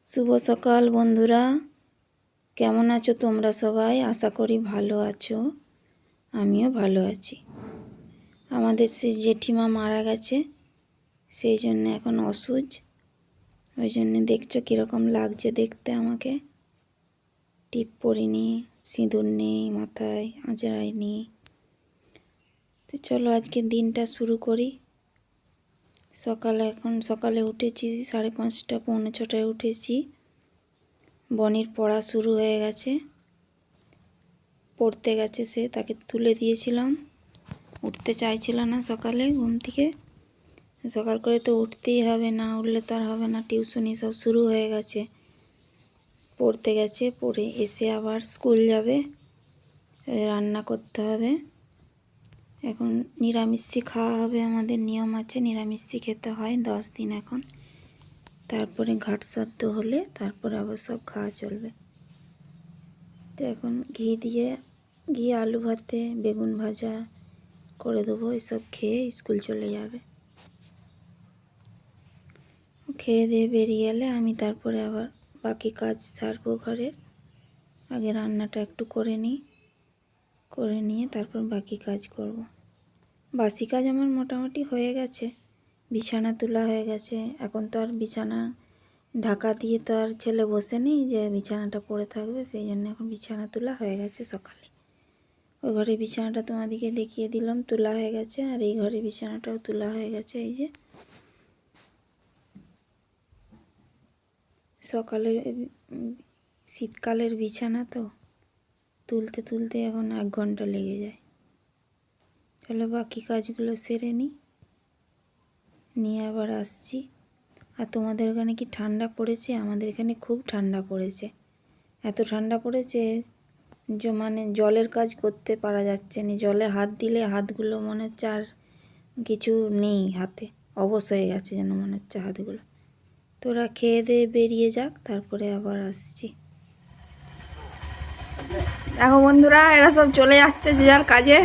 শুভ সকাল বন্ধুরা, কেমন আছো তোমরা সবাই? আশা করি ভালো আছো, আমিও ভালো আছি। আমাদের সেই জেঠিমা মারা গেছে, সেই জন্য এখন অসুচ, ওই জন্য দেখছো কীরকম লাগছে দেখতে আমাকে। টিপ পরিনি, সিঁদুর নেই, মাথায় আঁচড়াই নি। তো চলো আজকে দিনটা শুরু করি। সকালে উঠেছি 5:30 পৌনে 6টায় উঠেছি। বনির পড়া শুরু হয়ে গেছে, পড়তে গেছে সে, তাকে তুলে দিয়েছিলাম। উঠতে চাইছিল না সকালে ঘুম থেকে। সকাল করে তো উঠতেই হবে, না উঠলে তো আর হবে না। টিউশনি সব শুরু হয়ে গেছে। পড়তে গেছে, পড়ে এসে আবার স্কুল যাবে, রান্না করতে হবে। এখন নিরামিষই খাওয়া হবে, আমাদের নিয়ম আছে নিরামিষই খেতে হয় 10 দিন এখন। তারপরে ঘাট শ্রাদ্ধ হলে তারপরে আবার সব খাওয়া চলবে। তো এখন ঘি আলু ভাতে বেগুন ভাজা করে দেবো, এসব খেয়ে স্কুল চলে যাবে। খেয়ে দিয়ে বেরিয়ে এলে আমি তারপরে আবার বাকি কাজ সারবো ঘরের। আগে রান্নাটা একটু করে নিয়ে তারপর বাকি কাজ করব। বাসি কাজ আমার মোটামুটি হয়ে গেছে, বিছানা তোলা হয়ে গেছে। এখন তো আর বিছানা ঢাকা দিয়ে তো আর ছেলে বসে নেই যে বিছানাটা পড়ে থাকবে, সেই জন্য এখন বিছানা তোলা হয়ে গেছে সকালে। ওই ঘরে বিছানাটা তোমাদেরকে দেখিয়ে দিলাম, তোলা হয়ে গেছে। আর এই ঘরে বিছানাটাও তোলা হয়ে গেছে। এই যে সকালে শীতকালের বিছানা তো তুলতে এখন 1 ঘন্টা লেগে যায়। চলো বাকি কাজগুলো সেরে নিয়ে আবার আসছি। আর তোমাদের ওখানে কি ঠান্ডা পড়েছে? আমাদের এখানে খুব ঠান্ডা পড়েছে। এত ঠান্ডা পড়েছে মানে জলের কাজ করতে পারা যাচ্ছে না। জলে হাত দিলে হাতগুলো মনে হচ্ছে আর কিছু নেই হাতে, অবশ হয়ে গেছে যেন মনে হচ্ছে হাতগুলো। তোরা খেয়ে দিয়ে বেরিয়ে যাক, তারপরে আবার আসছি। দেখো বন্ধুরা, এরা সব চলে যাচ্ছে যে যার কাজে।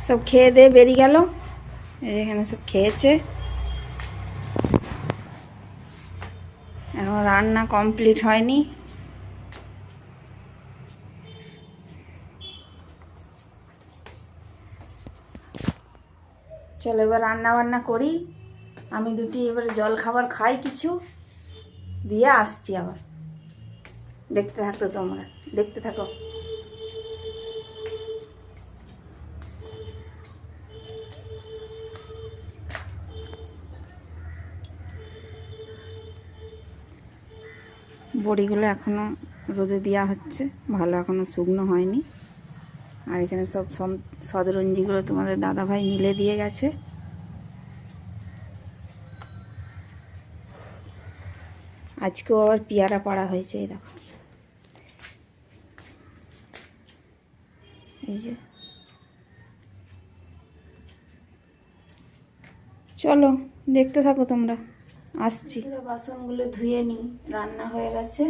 সব খেয়ে দিয়ে বেরিয়ে গেল, এখানে সব খেয়েছে। এখন রান্না কমপ্লিট হয়নি। চলো এবার রান্না বান্না করি। আমি দুটি এবার জল খাবার খাই কিছু, দিয়ে আসছি আবার। দেখতে থাকো তোমরা, দেখতে থাকো। বড়িগুলো এখনও রোদে দেওয়া হচ্ছে, ভালো এখনও শুকনো হয়নি। আর এখানে সব সদরঞ্জিগুলো তোমাদের দাদাভাই মিলে দিয়ে গেছে। আজকেও আবার পেয়ারা পাড়া হয়েছে, এই দেখো। এই যে চলো দেখতে থাকো তোমরা, আসছি। বাসনগুলো ধুয়ে নিই, রান্না হয়ে গেছে।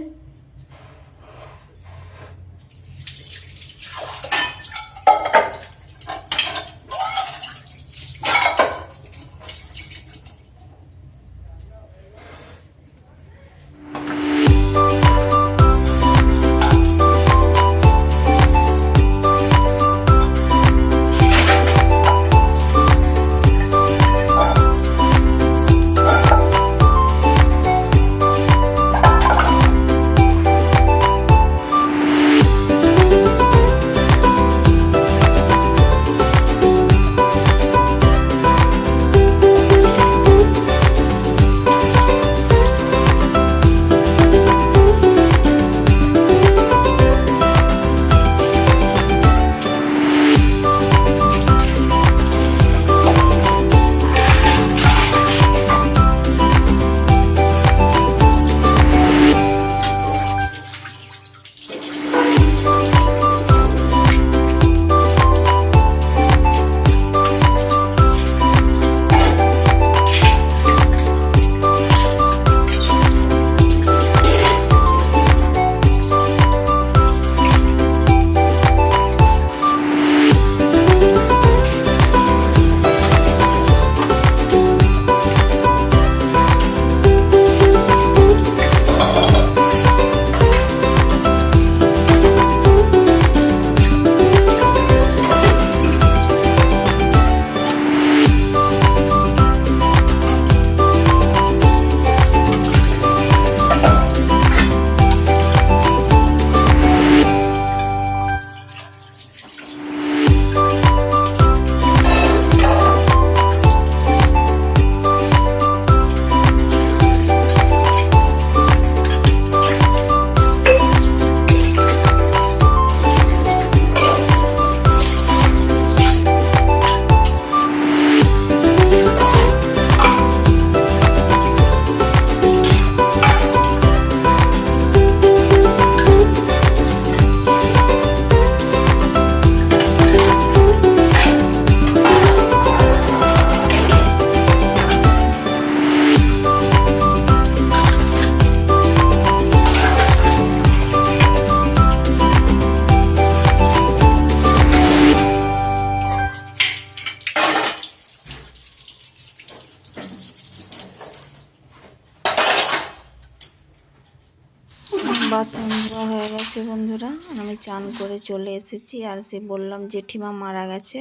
বাসন ধোয়া হয়ে গেছে বন্ধুরা, আমি চান করে চলে এসেছি। আর সে বললাম জেঠিমা মারা গেছে,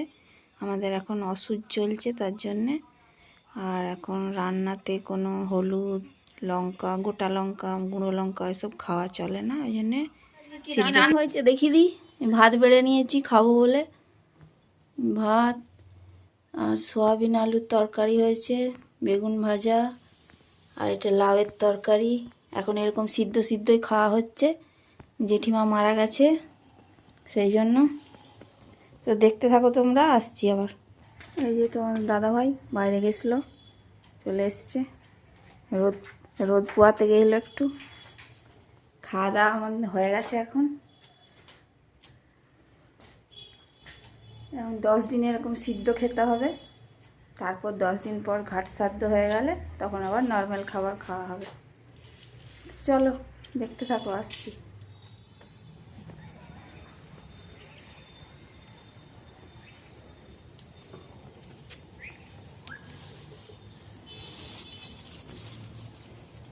আমাদের এখন ওষুধ চলছে তার জন্যে। আর এখন রান্নাতে কোনো হলুদ লঙ্কা, গোটা লঙ্কা, গুঁড়ো লঙ্কা এসব খাওয়া চলে না, ওই জন্যে রান্না হয়েছে দেখি দিই। ভাত বেড়ে নিয়েছি খাবো বলে, ভাত আর সয়াবিন আলুর তরকারি হয়েছে, বেগুন ভাজা, আর এটা লাউয়ের তরকারি। এখন এরকম সিদ্ধ সিদ্ধই খাওয়া হচ্ছে, জেঠিমা মারা গেছে সেই জন্য। তো দেখতে থাকো তোমরা, আসছি আবার। এই যে তোমার দাদাভাই বাইরে গেছিলো, চলে এসছে। রোদ রোদ পোয়াতে গেলো একটু। খাওয়া দাওয়া আমাদের হয়ে গেছে এখন। 10 দিন এরকম সিদ্ধ খেতে হবে, তারপর 10 দিন পর ঘাট সাধ্য হয়ে গেলে তখন আবার নর্মাল খাবার খাওয়া হবে। চলো দেখতে থাকো, আসছি।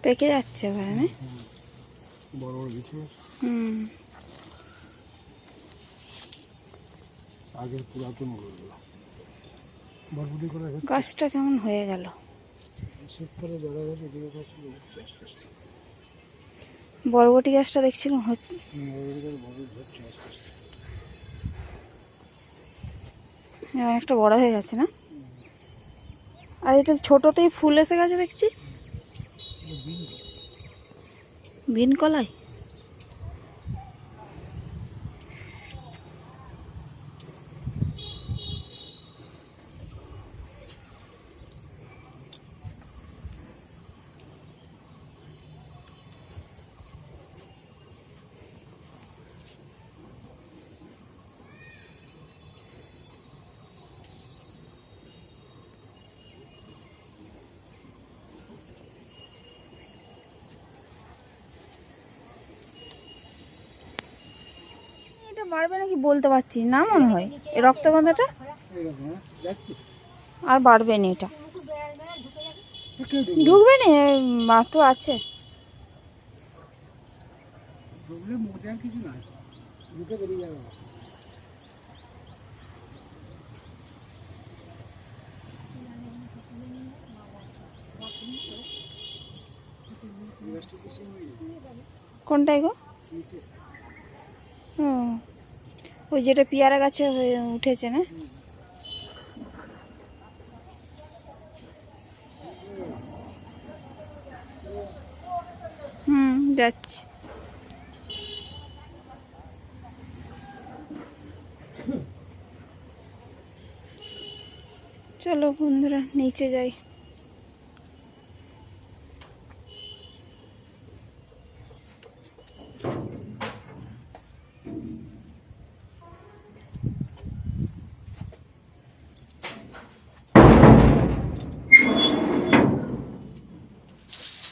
পেকে যাচ্ছে ওখানে, বড় বড় বিছে। আগের পুরাতন গুলো বরবটি করে গাছটা কেমন হয়ে গেল। বরবটি গাছটা দেখছিলাম একটা বড় হয়ে গেছে না? আর এটা ছোটতেই ফুল এসে গেছে দেখছি, ভিন কলাই। এটা বাড়বে নাকি বলতে পারছি না, মনে হয় এই রক্তগন্ধাটা আর বাড়বে না। এটা ঢুকবে না, মাত্র আছে। কোনটাই গো? ওই যেটা পেয়ারা গাছে উঠেছে না? যাচ্ছি। চলো বন্ধুরা নিচে যাই।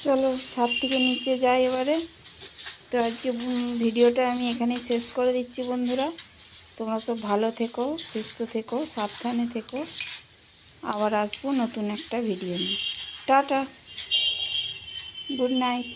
চলো ছাদ থেকে নিচে যাই এবারে। তো আজকে ভিডিওটা আমি এখানেই শেষ করে দিচ্ছি বন্ধুরা। তোমরা সব ভালো থেকো, সুস্থ থেকো, সাবধানে থেকো। আবার আসবো নতুন একটা ভিডিও নিয়ে। Tata, good night.